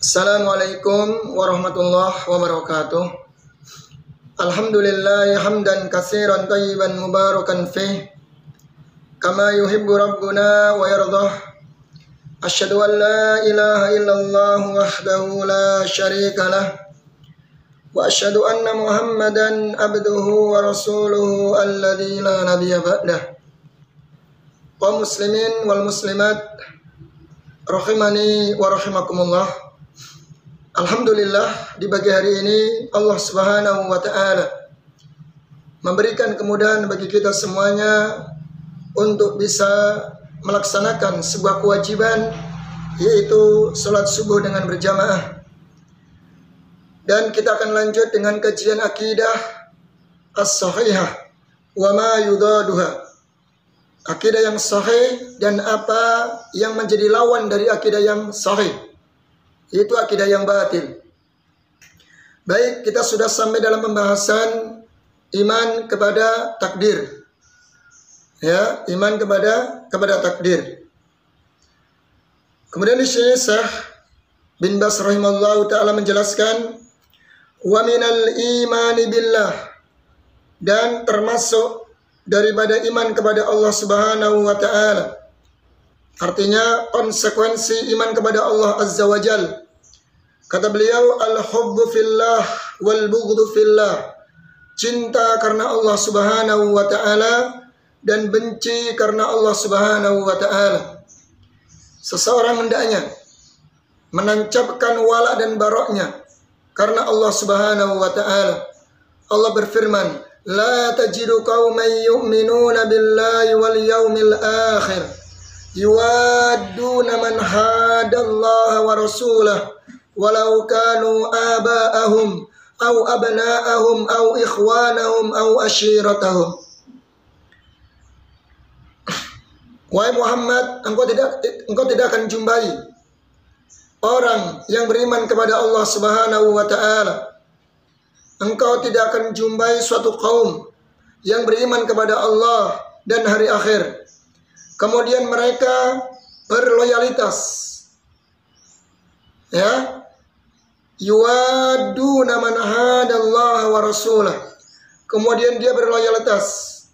Assalamualaikum warahmatullahi wabarakatuh. Alhamdulillah hamdan katsiran thayyiban mubarakan fih kama yuhibbu rabbuna wa yardah. Asyhadu an la ilaha illallah wahdahu la syarika lah wa asyhadu anna Muhammadan abduhu wa rasuluhu alladzi la nabiyya ba'dah. Kaum muslimin wal muslimat rahimani wa rahimakumullah. Alhamdulillah, di pagi hari ini Allah Subhanahu wa taala memberikan kemudahan bagi kita semuanya untuk bisa melaksanakan sebuah kewajiban, yaitu salat subuh dengan berjamaah. Dan kita akan lanjut dengan kajian akidah as-sahihah wa ma yudaduha. Akidah yang sahih dan apa yang menjadi lawan dari akidah yang sahih, itu akidah yang batil. Baik, kita sudah sampai dalam pembahasan iman kepada takdir. Ya, iman kepada takdir. Kemudian di sini Syekh bin Baz rahimahullahu taala menjelaskan wa minal imani billah, dan termasuk daripada iman kepada Allah Subhanahu wa taala. Artinya konsekuensi iman kepada Allah Azza wa Jal. Kata beliau, al-hubbu fillah wal bughdhu fillah. Cinta karena Allah Subhanahu wa taala dan benci karena Allah Subhanahu wa taala. Seseorang hendaknya menancapkan wala dan baroknya karena Allah Subhanahu wa taala. Allah berfirman, la tajidu qauman yu'minuna billahi wal yawmil akhir yuwadduna man hadallaha wa rasulahu walau kanu aba'ahum aw abna'ahum aw ikhwanahum aw ashiratahum. Wahai Muhammad, engkau tidak akan jumpai orang yang beriman kepada Allah Subhanahu wa taala. Engkau tidak akan jumpai suatu kaum yang beriman kepada Allah dan hari akhir, kemudian mereka berloyalitas, ya, yuwadduna man hadallaha wa rasulah, kemudian dia berloyalitas,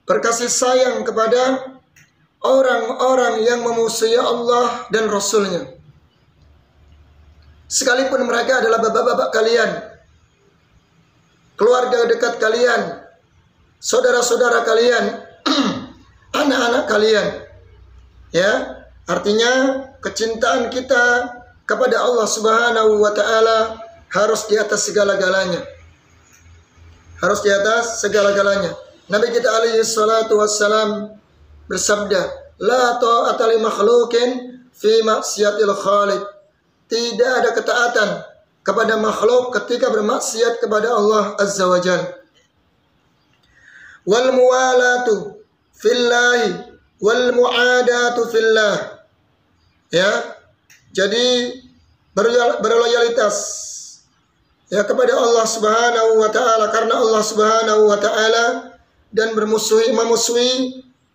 berkasih sayang kepada orang-orang yang memusuhi Allah dan Rasulnya, sekalipun mereka adalah bapak-bapak kalian, keluarga dekat kalian, saudara-saudara kalian, anak-anak kalian. Ya, artinya kecintaan kita kepada Allah Subhanahu wa taala harus di atas segala-galanya. Harus di atas segala-galanya. Nabi kita alaihi salatu wassalam bersabda, la ta'ata li makhluqin fi maksiatil khaliq. Tidak ada ketaatan kepada makhluk ketika bermaksiat kepada Allah Azza wa Jalla. Wal muwalatu fillahi wal muadatu fillah. Ya, jadi berloyalitas ya kepada Allah Subhanahu wa taala karena Allah Subhanahu wa taala, dan memusuhi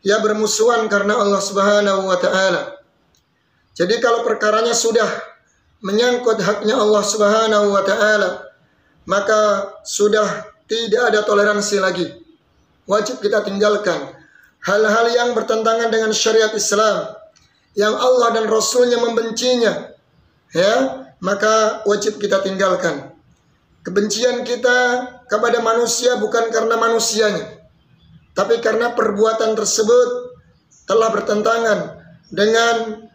ya bermusuhan karena Allah Subhanahu wa taala. Jadi kalau perkaranya sudah menyangkut haknya Allah Subhanahu wa taala, maka sudah tidak ada toleransi lagi. Wajib kita tinggalkan hal-hal yang bertentangan dengan syariat Islam, yang Allah dan Rasulnya membencinya, ya, maka wajib kita tinggalkan. Kebencian kita kepada manusia bukan karena manusianya, tapi karena perbuatan tersebut telah bertentangan dengan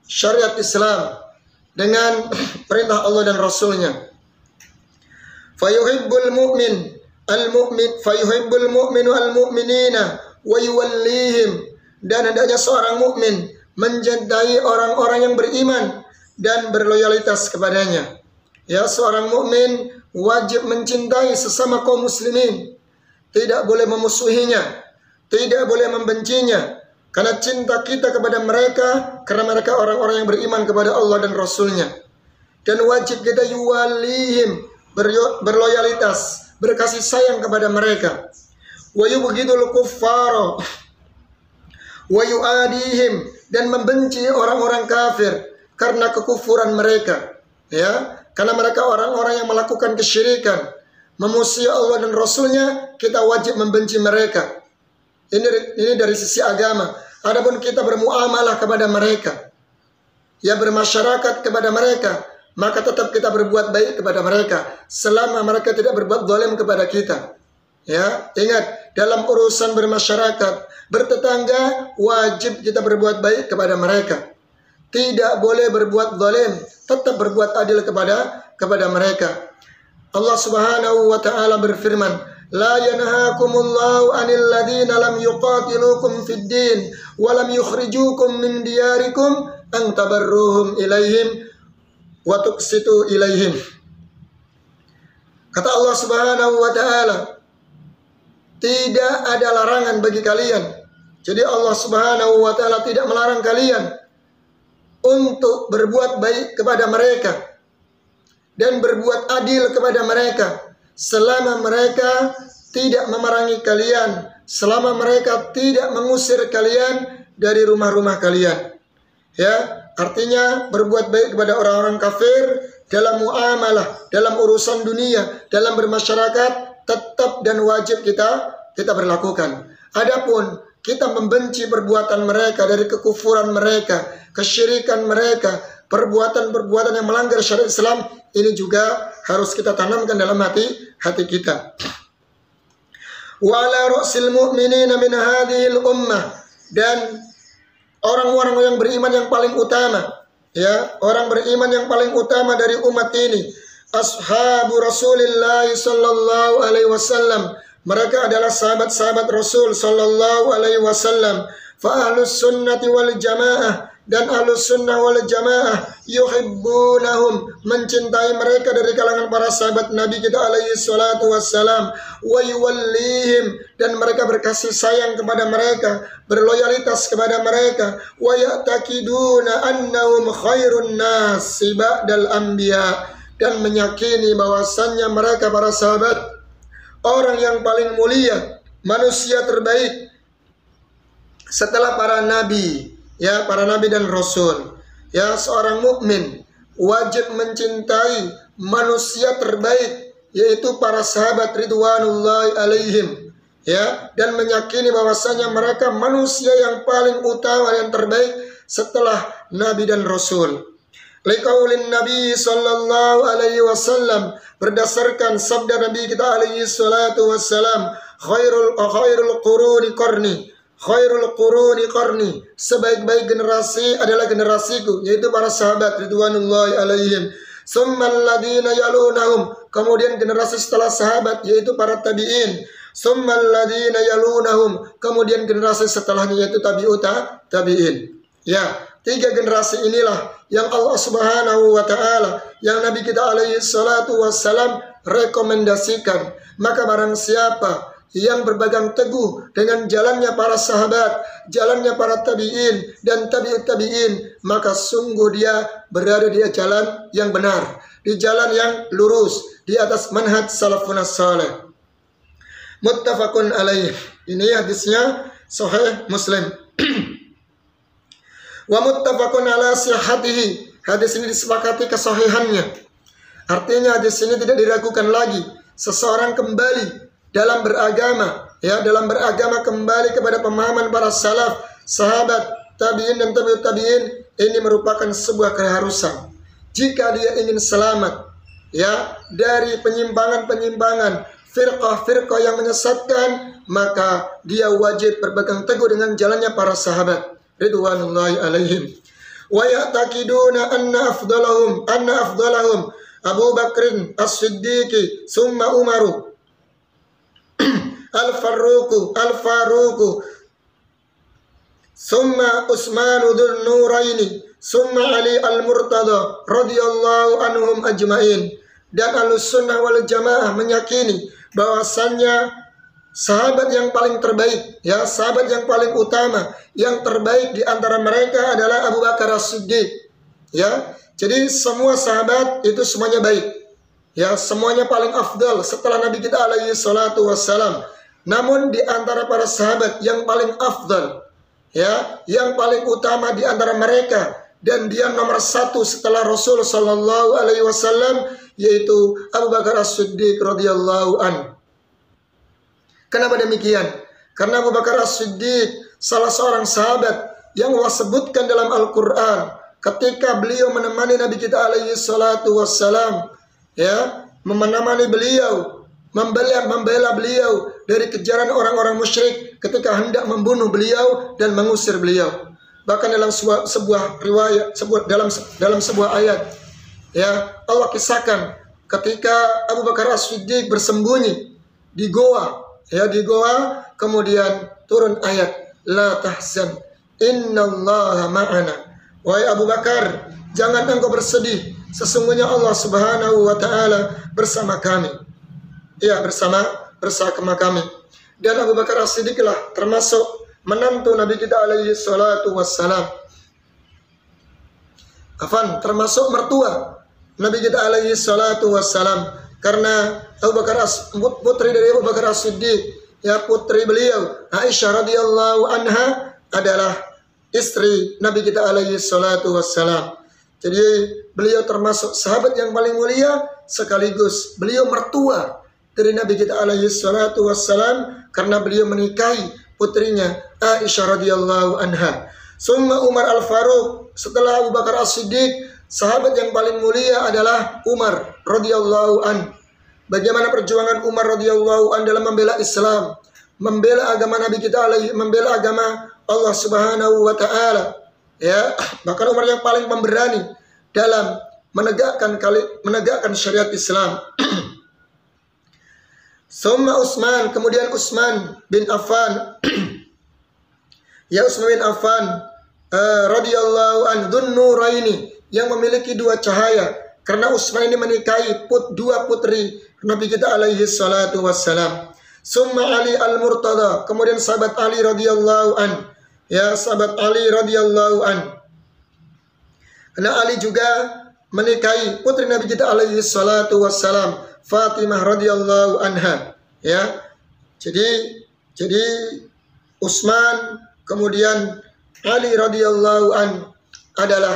syariat Islam, dengan perintah Allah dan Rasulnya. Fayuhibbul mu'minu al-mu'minina wa yuwallihim, dan hendaknya seorang mukmin mencintai orang-orang yang beriman dan berloyalitas kepadanya. Ya, seorang mukmin wajib mencintai sesama kaum muslimin, tidak boleh memusuhinya, tidak boleh membencinya, karena cinta kita kepada mereka karena mereka orang-orang yang beriman kepada Allah dan Rasulnya. Dan wajib kita yuwallihim, berloyalitas, berkasih sayang kepada mereka. Wa yubghidul kuffara wa yu'adihim, dan membenci orang-orang kafir karena kekufuran mereka. Ya, karena mereka orang-orang yang melakukan kesyirikan, memusuhi Allah dan Rasulnya, kita wajib membenci mereka. Ini dari sisi agama. Adapun kita bermuamalah kepada mereka, ya bermasyarakat kepada mereka, maka tetap kita berbuat baik kepada mereka selama mereka tidak berbuat zalim kepada kita. Ya, ingat, dalam urusan bermasyarakat, bertetangga, wajib kita berbuat baik kepada mereka. Tidak boleh berbuat zalim, tetap berbuat adil kepada mereka. Allah Subhanahu wa taala berfirman, "La yanhaakumullahu 'anil ladzina lam yuqatilukum fid din wa lam yukhrijukum min diyarikum an tabarruhum ilaihim wa tuqsitu ilaihim." Kata Allah Subhanahu wa taala, tidak ada larangan bagi kalian. Jadi Allah Subhanahu wa taala tidak melarang kalian untuk berbuat baik kepada mereka dan berbuat adil kepada mereka selama mereka tidak memerangi kalian, selama mereka tidak mengusir kalian dari rumah-rumah kalian. Ya, artinya berbuat baik kepada orang-orang kafir dalam muamalah, dalam urusan dunia, dalam bermasyarakat tetap dan wajib kita berlakukan. Adapun kita membenci perbuatan mereka dari kekufuran mereka, kesyirikan mereka, perbuatan-perbuatan yang melanggar syariat Islam, ini juga harus kita tanamkan dalam hati kita. Wa ala ra'sil mu'minina min hadhil ummah, dan orang-orang yang beriman yang paling utama, ya, orang beriman yang paling utama dari umat ini, ashabu Rasulillah sallallahu alaihi wasallam. Mereka adalah sahabat-sahabat Rasul sallallahu alaihi wasallam. Fa ahlus sunnati wal jamaah, dan ahlus sunnah wal jamaah yuhibbunahum, mencintai mereka dari kalangan para sahabat Nabi kita alaihi salatu wassalam. Wa yuwallihim, dan mereka berkasih sayang kepada mereka, berloyalitas kepada mereka. Wa ya'taqiduna annahum khairun nas ba'dal anbiya, dan meyakini bahwasannya mereka para sahabat orang yang paling mulia, manusia terbaik setelah para nabi, ya, para nabi dan rasul. Ya, seorang mukmin wajib mencintai manusia terbaik, yaitu para sahabat ridwanullahi alaihim, ya, dan meyakini bahwasanya mereka manusia yang paling utama, yang terbaik setelah nabi dan rasul. Liqaulin Nabi sallallahu alaihi wasallam, berdasarkan sabda Nabi kita alaihi salatu wassalam, khairul quruni qarni, khairul quruni qarni, sebaik-baik generasi adalah generasiku, yaitu para sahabat ridwanullahi alaihim. Summal ladina yalunahum, kemudian generasi setelah sahabat yaitu para tabi'in. Summal ladina yalunahum, kemudian generasi setelahnya yaitu tabi'in. Ya, 3 generasi inilah yang Allah Subhanahu wa taala, yang Nabi kita alaihi salatu wassalam rekomendasikan. Maka barang siapa yang berpegang teguh dengan jalannya para sahabat, jalannya para tabi'in dan tabi'ut tabi'in, maka sungguh dia berada di jalan yang benar, di jalan yang lurus, di atas manhaj salafun salih. Muttafaqun alaih. Ini hadisnya sahih Muslim. Wa muttafaqun ala sihhatihi. Hadis ini disepakati kesahihannya. Artinya hadis ini tidak diragukan lagi. Seseorang kembali dalam beragama, ya, dalam beragama kembali kepada pemahaman para salaf, sahabat, tabi'in dan tabi'ut tabi'in, ini merupakan sebuah keharusan. Jika dia ingin selamat, ya, dari penyimpangan-penyimpangan, firqah-firqah yang menyesatkan, maka dia wajib berpegang teguh dengan jalannya para sahabat ridwanullahi alaihim. Wa ya'taqiduna anna afdalahum Abu Bakrin As-Siddiqi summa Umaru Al-Faruqu summa Utsmanu dzul Nuraini summa Ali Al-Murtada radhiyallahu anhum ajmain. Dan Ahlussunnah wal Jamaah meyakini bahwasannya sahabat yang paling terbaik, ya, sahabat yang paling utama, yang terbaik di antara mereka adalah Abu Bakar As-Siddiq. Ya, jadi semua sahabat itu semuanya baik. Ya, semuanya paling afdal setelah Nabi kita alaihi salatu wassalam. Namun di antara para sahabat yang paling afdal, ya, yang paling utama di antara mereka dan dia nomor 1 setelah Rasul sallallahu alaihi wasallam, yaitu Abu Bakar As-Siddiq radhiyallahu an. Kenapa demikian? Karena Abu Bakar As-Siddiq salah seorang sahabat yang Allah sebutkan dalam Al-Quran ketika beliau menemani Nabi kita alaihi salatu wassalam, ya, menemani beliau, membela beliau dari kejaran orang-orang musyrik ketika hendak membunuh beliau dan mengusir beliau. Bahkan dalam sebuah riwayat, dalam sebuah ayat, ya, Allah kisahkan ketika Abu Bakar As-Siddiq bersembunyi di goa, ya, di goa, kemudian turun ayat, la tahzan innallaha ma'ana. Wahai Abu Bakar, jangan engkau bersedih, sesungguhnya Allah Subhanahu wa taala bersama kami. Ya, bersama kami. Dan Abu Bakar As-Siddiq lah termasuk menantu Nabi kita alaihi salatu wassalam. Termasuk mertua Nabi kita alaihi salatu wassalam. Karena putri dari Abu Bakar As-Siddiq, ya, putri beliau Aisyah radhiyallahu anha adalah istri Nabi kita alaihi salatu wassalam. Jadi beliau termasuk sahabat yang paling mulia, sekaligus beliau mertua dari Nabi kita alaihi salatu wassalam, karena beliau menikahi putrinya Aisyah radhiyallahu anha. Summa Umar Al-Faruq, setelah Abu Bakar As-Siddiq, sahabat yang paling mulia adalah Umar radhiyallahu an. Bagaimana perjuangan Umar radhiyallahu an dalam membela Islam, membela agama Nabi kita alaihi, membela agama Allah Subhanahu wa taala. Ya, bahkan Umar yang paling pemberani dalam menegakkan syariat Islam. Summa Utsman, kemudian Utsman bin Affan. Ya, Utsman bin Affan radhiyallahu an, dzun nuraini, yang memiliki dua cahaya, karena Utsman ini menikahi dua putri Nabi kita alaihi salatu wassalam. Summa Ali Al-Murtada, kemudian sahabat Ali radhiyallahu an. Ya, sahabat Ali radhiyallahu an. Karena Ali juga menikahi putri Nabi kita alaihi salatu wassalam, Fatimah radhiyallahu anha. Ya. Jadi Utsman kemudian Ali radhiyallahu an adalah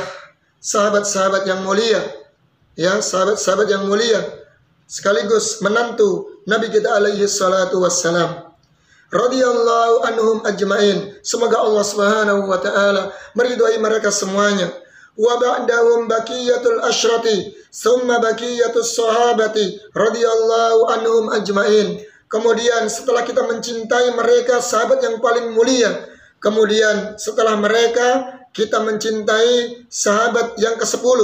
sahabat-sahabat yang mulia. Ya, sahabat-sahabat yang mulia, sekaligus menantu Nabi kita alaihi salatu wassalam. Radhiyallahu anhum ajmain. Semoga Allah Subhanahu wa taala meridhai mereka semuanya. Wa ba'dahum baqiyatul asyrati, summa baqiyatus sahabati radhiyallahu anhum ajmain. Kemudian setelah kita mencintai mereka, sahabat yang paling mulia, kemudian setelah mereka kita mencintai sahabat yang ke-10,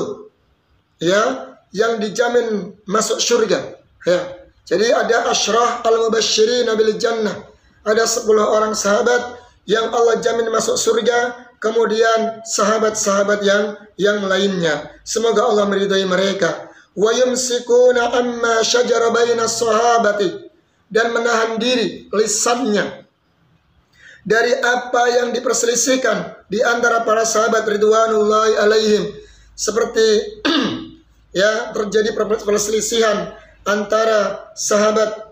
ya, yang dijamin masuk surga. Ya. Jadi ada asyrah al-mubasysyirin bil jannah. Ada 10 orang sahabat yang Allah jamin masuk surga. Kemudian sahabat-sahabat yang lainnya, semoga Allah meridhai mereka. Wa yumsikuna amma syajara bainas sahabati, dan menahan diri lisannya dari apa yang diperselisihkan di antara para sahabat ridwanullahi alaihim, seperti ya, terjadi perselisihan antara sahabat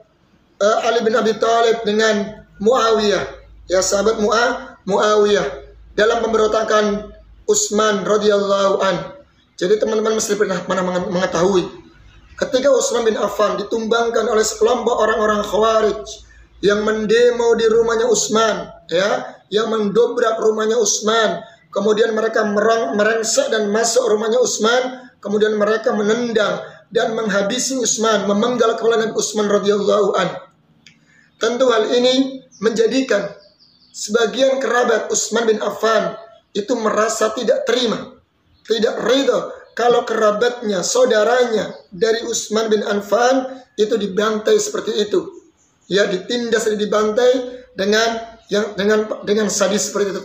Ali bin Abi Thalib dengan Muawiyah, ya, sahabat Muawiyah dalam pemberontakan Utsman radhiyallahu an. Jadi teman-teman mesti pernah mengetahui ketika Utsman bin Affan ditumbangkan oleh sekelompok orang-orang Khawarij yang mendemo di rumahnya Utsman, ya, yang mendobrak rumahnya Utsman, kemudian mereka merengsek dan masuk rumahnya Utsman, kemudian mereka menendang dan menghabisi Utsman, memenggal kepala Nabi Utsman radhiyallahu an. Tentu hal ini menjadikan sebagian kerabat Utsman bin Affan itu merasa tidak terima, tidak ridha kalau kerabatnya, saudaranya dari Utsman bin Affan itu dibantai seperti itu. Ya, ditindas dan dibantai dengan sadis seperti itu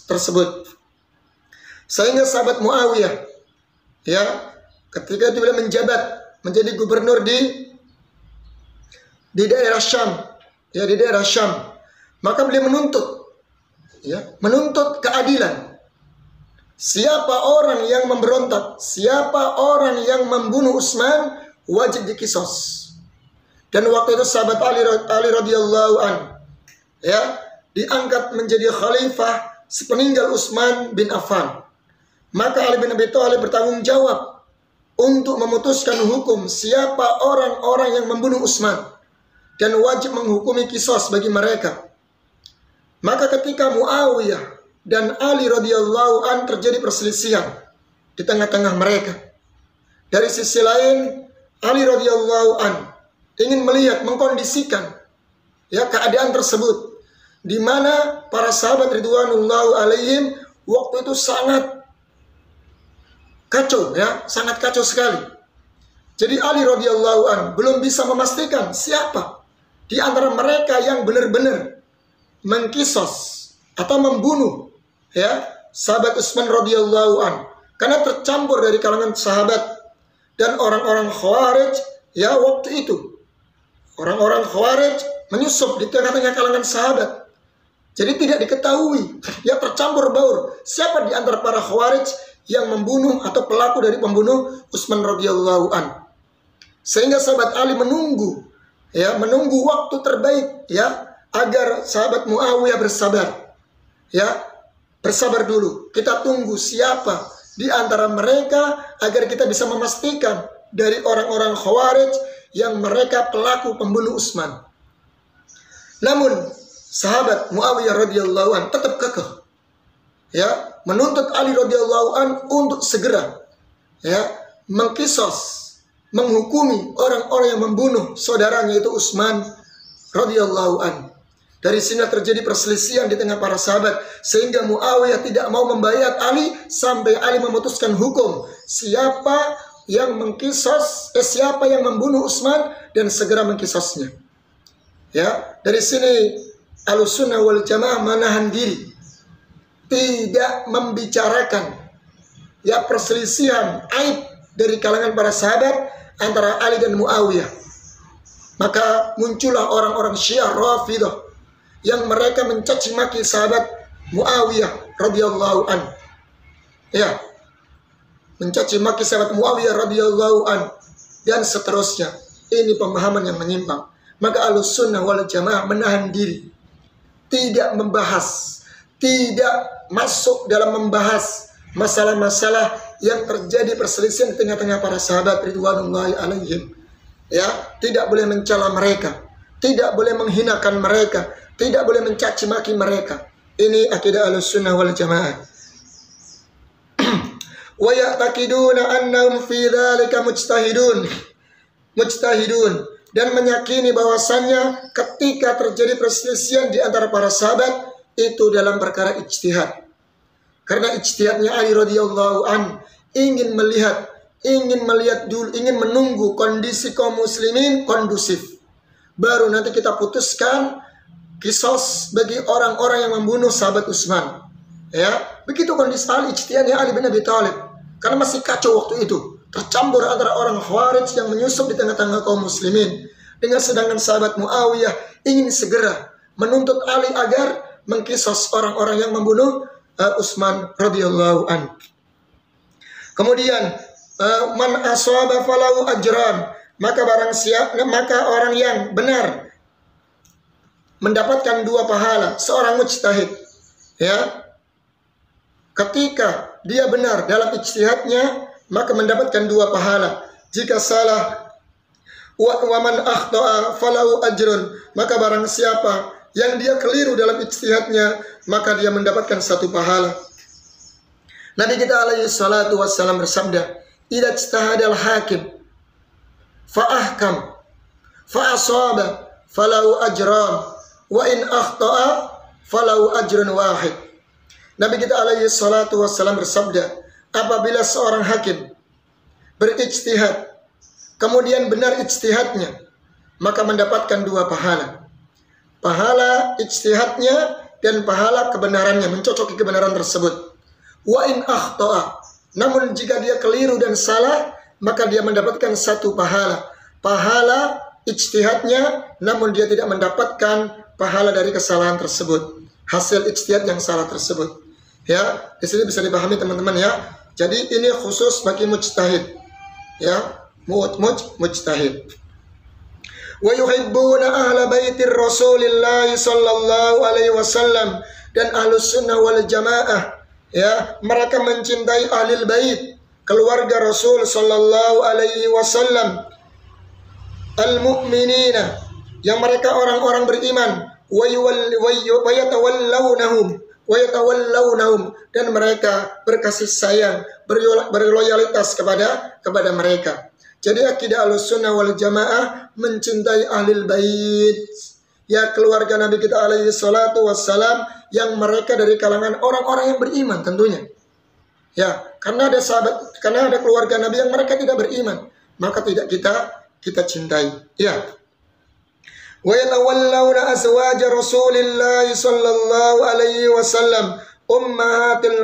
tersebut. Sehingga sahabat Muawiyah, ya, ketika dia menjabat menjadi gubernur di daerah Syam, ya, di daerah Syam, maka beliau menuntut, ya, menuntut keadilan. Siapa orang yang memberontak, siapa orang yang membunuh Utsman, wajib dikisos. Dan waktu itu sahabat Ali radhiyallahu an, ya, diangkat menjadi khalifah sepeninggal Utsman bin Affan. maka Ali bin Abi Thalib bertanggung jawab untuk memutuskan hukum siapa orang-orang yang membunuh Utsman dan wajib menghukumi kisos bagi mereka. Maka ketika Muawiyah dan Ali radhiyallahu an terjadi perselisihan di tengah-tengah mereka, dari sisi lain Ali radhiyallahu an ingin melihat, mengkondisikan keadaan tersebut, di mana para sahabat ridwanullahu alaihim waktu itu sangat kacau, sangat kacau sekali. Jadi Ali radhiyallahu an belum bisa memastikan siapa di antara mereka yang benar-benar mengkisos atau membunuh sahabat Utsman radhiyallahu an, karena tercampur dari kalangan sahabat dan orang-orang Khawarij waktu itu. Orang-orang Khawarij menyusup di tengah-tengah kalangan sahabat. Jadi tidak diketahui, tercampur baur siapa di antara para Khawarij yang membunuh atau pelaku dari pembunuh Utsman radhiyallahu an. Sehingga sahabat Ali menunggu waktu terbaik agar sahabat Muawiyah bersabar. Bersabar dulu. Kita tunggu siapa di antara mereka agar kita bisa memastikan dari orang-orang Khawarij yang mereka pelaku pembunuh Utsman. Namun sahabat Muawiyah radhiyallahu an tetap kekeh menuntut Ali radhiyallahu an untuk segera mengkisos, menghukumi orang-orang yang membunuh saudaranya itu Utsman radhiyallahu an. Dari sini terjadi perselisihan di tengah para sahabat, sehingga Muawiyah tidak mau membayar Ali sampai Ali memutuskan hukum siapa yang mengkisos, siapa yang membunuh Utsman dan segera mengkisosnya. Dari sini Ahlussunnah wal Jamaah menahan diri, tidak membicarakan perselisihan aib dari kalangan para sahabat antara Ali dan Muawiyah. Maka muncullah orang-orang Syiah Rafidah yang mereka mencaci maki sahabat Muawiyah radhiyallahu an. Mencaci maki sahabat Muawiyah radhiyallahu an dan seterusnya. Ini pemahaman yang menyimpang. Maka Ahlussunnah wal Jamaah menahan diri, tidak membahas, tidak masuk dalam membahas masalah-masalah yang terjadi perselisihan di tengah-tengah para sahabat ridwanullahi alaihim. Tidak boleh mencela mereka, tidak boleh menghinakan mereka, tidak boleh mencaci maki mereka. Ini akidah Ahlussunnah wal Jamaah. Wa ya'taqiduna annahum fi dzalika mujtahidun, dan meyakini bahwasannya ketika terjadi perselisihan di antara para sahabat itu dalam perkara ijtihad. Karena ijtihadnya Ali radhiyallahu an ingin melihat dulu, ingin menunggu kondisi kaum muslimin kondusif, baru nanti kita putuskan kisos bagi orang-orang yang membunuh sahabat Utsman. Begitu kondisi ijtihadnya Ali bin Abi Thalib. Karena masih kacau waktu itu, tercampur antara orang Khawarij yang menyusup di tengah-tengah kaum muslimin, dengan sedangkan sahabat Muawiyah ingin segera menuntut Ali agar mengkisos orang-orang yang membunuh Utsman radhiyallahu an. Kemudian man asaba falahu ajran, maka orang yang benar mendapatkan 2 pahala, seorang mujtahid ketika dia benar dalam ijtihadnya maka mendapatkan 2 pahala. Jika salah, wa man akhta'a falahu ajrun, maka barang siapa yang dia keliru dalam ijtihadnya maka dia mendapatkan 1 pahala. Nabi kita alaihi salatu wassalam bersabda, idza ijtahadal hakim fa ahkam fa asaba falahu ajran wa in akhta'a falahu ajrun wahid. Nabi kita alaihi salatu wassalam bersabda, apabila seorang hakim berijtihad kemudian benar ijtihadnya maka mendapatkan 2 pahala. Pahala ijtihadnya dan pahala kebenarannya, mencocoki kebenaran tersebut. Wa in akhta'a, namun jika dia keliru dan salah maka dia mendapatkan 1 pahala. Pahala ijtihadnya namun dia tidak mendapatkan pahala dari kesalahan tersebut, hasil ijtihad yang salah tersebut. Di sini bisa dipahami teman-teman Jadi ini khusus bagi mujtahid. Mujtahid. Wa yuhibbuna ahla baitir Rasulillah sallallahu alaihi wasallam, dan Ahlussunnah wal Jamaah Ya, mereka mencintai ahlul bait, keluarga Rasul sallallahu alaihi wasallam, al-mu'minina, yang mereka orang-orang beriman, wa yatawallawnahum, dan mereka berkasih sayang, berloyalitas kepada mereka. Jadi akidah Ahlussunnah wal Jamaah mencintai ahlul bait, ya keluarga Nabi kita alaihi salatu wassalam, yang mereka dari kalangan orang-orang yang beriman tentunya. Ya, karena ada keluarga Nabi yang mereka tidak beriman, maka tidak kita cintai. Ya. Wa yatawallawna azwaja Rasulillah sallallahu alaihi wasallam ummahatil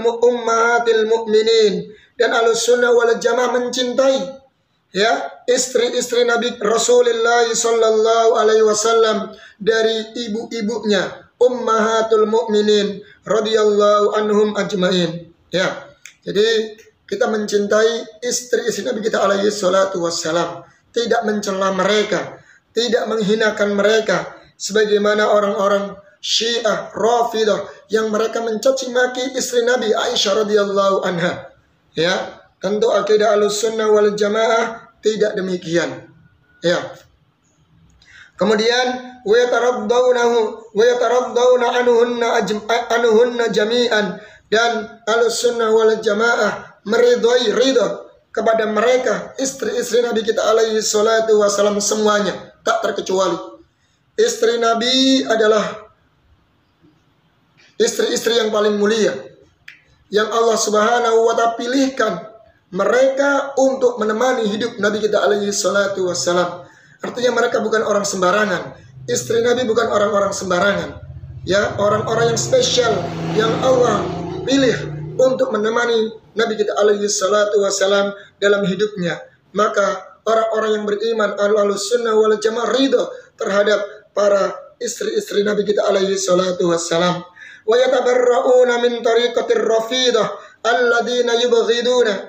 mu'minin, dan Ahlussunnah wal Jamaah mencintai, ya, istri-istri Nabi Rasulullah sallallahu alaihi wasallam dari ibu-ibunya, ummahatul mu'minin radhiyallahu anhum ajmain. Ya. Jadi kita mencintai istri-istri Nabi kita alaihi salatu wassalam, tidak mencela mereka, tidak menghinakan mereka sebagaimana orang-orang Syiah Rafidah yang mereka mencaci maki istri Nabi Aisyah radhiyallahu anha. Ya, tentu akidah Ahlussunnah wal Jamaah tidak demikian. Ya. Kemudian wa yataraddawna anhunna jami'an, dan Ahlussunnah wal Jamaah ridha kepada mereka, istri-istri Nabi kita alaihi salatu wasallam semuanya, tak terkecuali. Istri Nabi adalah istri-istri yang paling mulia, yang Allah Subhanahu wa ta'ala pilihkan mereka untuk menemani hidup Nabi kita alaihi salatu wassalam. Artinya mereka bukan orang sembarangan. Istri Nabi bukan orang-orang sembarangan. Ya, orang-orang yang spesial yang Allah pilih untuk menemani Nabi kita alaihi salatu wassalam dalam hidupnya. Maka orang-orang yang beriman Ahlussunnah wal Jamaah ridha terhadap para istri-istri Nabi kita alaihi salatu wassalam. Wa yatabarra'una min tariqatir rafidah alladziina yubghiduna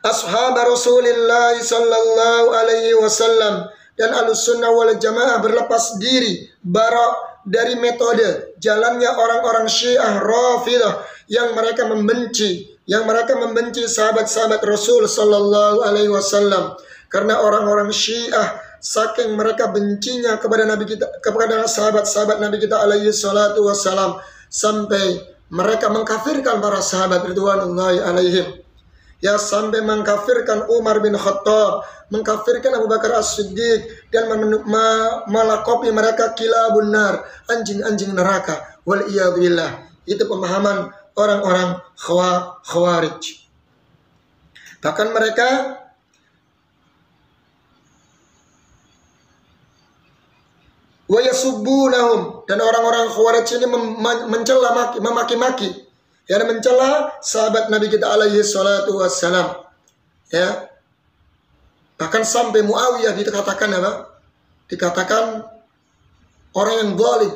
ashab Rasulillah sallallahu alaihi wasallam, dan Ahlussunnah wal Jamaah berlepas diri, bara dari metode jalannya orang-orang Syiah Rafidah yang mereka membenci sahabat-sahabat Rasul sallallahu alaihi wasallam. Karena orang-orang Syiah saking mereka bencinya kepada sahabat-sahabat Nabi kita alaihi salatu wassalam, sampai mereka mengkafirkan para sahabat ridwanullahi alaihim. Ya, sampai mengkafirkan Umar bin Khattab, mengkafirkan Abu Bakar As-Siddiq, dan melakopi mereka kilabun nar, anjing-anjing neraka. Wal iyadillah. Itu pemahaman orang-orang Khawarij. Bahkan mereka wa yasubbunahum, dan orang-orang Khawarij ini mencela, memaki-maki, yang mencela sahabat Nabi kita alaihi salatu wassalam. Ya. Bahkan sampai Muawiyah dikatakan apa? Dikatakan orang yang zalim.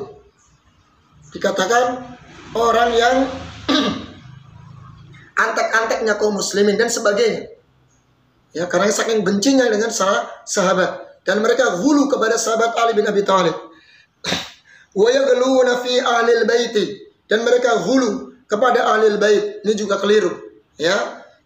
Dikatakan orang yang antek-anteknya kaum muslimin dan sebagainya. Ya, karena saking bencinya dengan sahabat, dan mereka ghulu kepada sahabat Ali bin Abi Thalib. Wa yaghluna fi ahlil baiti, dan mereka ghulu kepada ahlul bait. Ini juga keliru, ya.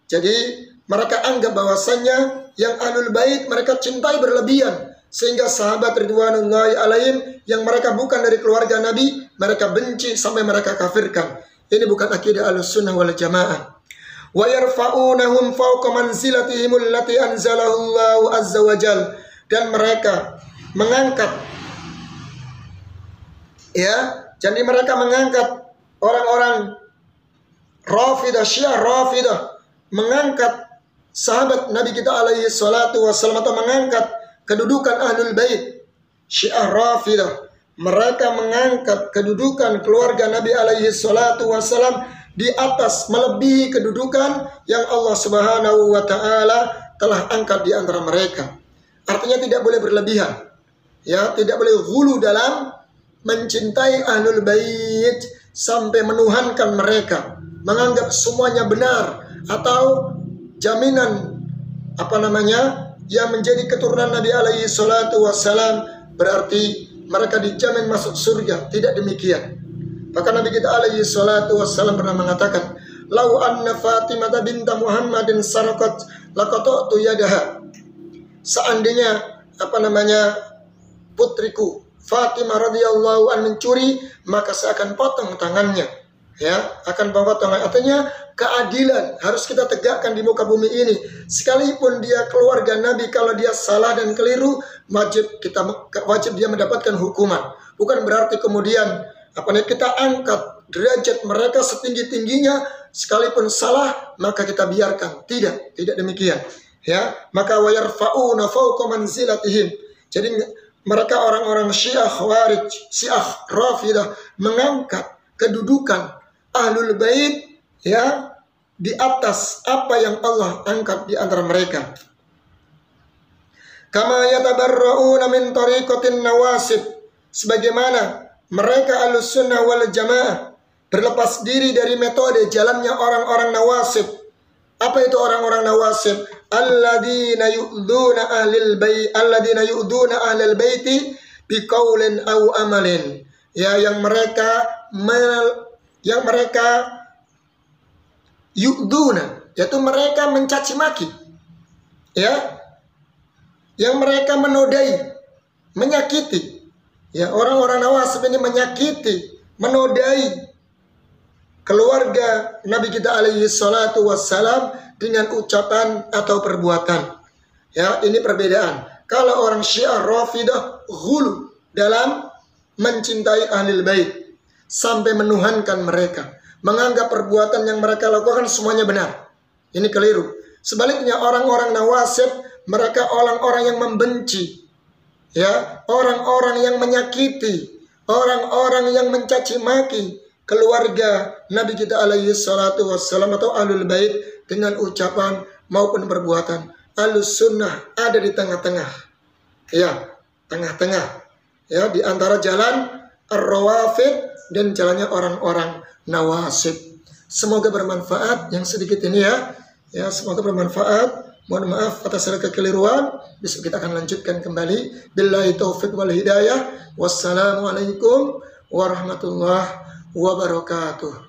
Jadi mereka anggap bahwasannya yang ahlul bait mereka cintai berlebihan, sehingga sahabat ridwanullahi alaihim yang mereka bukan dari keluarga Nabi mereka benci sampai mereka kafirkan. Ini bukan akidah Ahlussunnah wal Jamaah. Wa yarfa'unahum fawqa manzilatihim allati anzalahu Allahu azza wa jal, dan mereka mengangkat, ya, jadi mereka mengangkat orang-orang Rafidah, Syiah Rafidah, mengangkat sahabat Nabi kita alaihi salatu wassalam, atau mengangkat kedudukan ahlul bait. Syiah Rafidah, mereka mengangkat kedudukan keluarga Nabi alaihi salatu wassalam di atas, melebihi kedudukan yang Allah Subhanahu wa ta'ala telah angkat di antara mereka. Artinya tidak boleh berlebihan, ya, tidak boleh ghulu dalam mencintai ahlul bait sampai menuhankan mereka, menganggap semuanya benar atau jaminan yang menjadi keturunan Nabi alaihi salatu wassalam berarti mereka dijamin masuk surga. Tidak demikian. Maka Nabi kita alaihi salatu wassalam pernah mengatakan, "Lau anna Fatimah binta Muhammadin sarakat laqata'tu yadaha." Seandainya putriku Fatimah radhiyallahu an mencuri, maka saya akan potong tangannya. Ya, akan potong. Artinya keadilan harus kita tegakkan di muka bumi ini. Sekalipun dia keluarga Nabi, kalau dia salah dan keliru, wajib dia mendapatkan hukuman. Bukan berarti kemudian kita angkat derajat mereka setinggi-tingginya, sekalipun salah maka kita biarkan. Tidak demikian. Ya, maka wayarfa'una fawqa manzilatihim. Jadi mereka orang-orang Syiah Khawarij, Syiah Rafidah mengangkat kedudukan Ahlul Bait ya di atas apa yang Allah angkat di antara mereka. Kama yatabarra'una min tariqatin nawasib, sebagaimana mereka Ahlus Sunnah wal Jamaah berlepas diri dari metode jalannya orang-orang nawasib. Apa itu orang-orang nawasib? Alladzina yu'dzuna ahlal baiti biqaulin aw amalin. Ya, yang mereka yu'dzuna, yaitu mereka mencaci maki. Ya. Yang mereka menodai, menyakiti. Ya, orang-orang nawasib ini menyakiti, menodai keluarga Nabi kita alaihi salatu wassalam dengan ucapan atau perbuatan. Ya, ini perbedaan. Kalau orang Syiah Rafidah ghulu dalam mencintai Ahlul Bait sampai menuhankan mereka, menganggap perbuatan yang mereka lakukan semuanya benar. Ini keliru. Sebaliknya orang-orang nawasib, mereka orang-orang yang membenci, ya, orang-orang yang menyakiti, orang-orang yang mencaci maki keluarga Nabi kita alaihi salatu wassalam atau Ahlul Bait dengan ucapan maupun perbuatan. Ahlus Sunnah ada di tengah-tengah. Ya, tengah-tengah. Ya, di antara jalan Ar-Rawafid dan jalannya orang-orang nawasib. Semoga bermanfaat yang sedikit ini ya. Ya, semoga bermanfaat. Mohon maaf atas segala kekeliruan. Besok kita akan lanjutkan kembali. Billahi taufiq wal hidayah. Wassalamualaikum warahmatullahi wabarakatuh.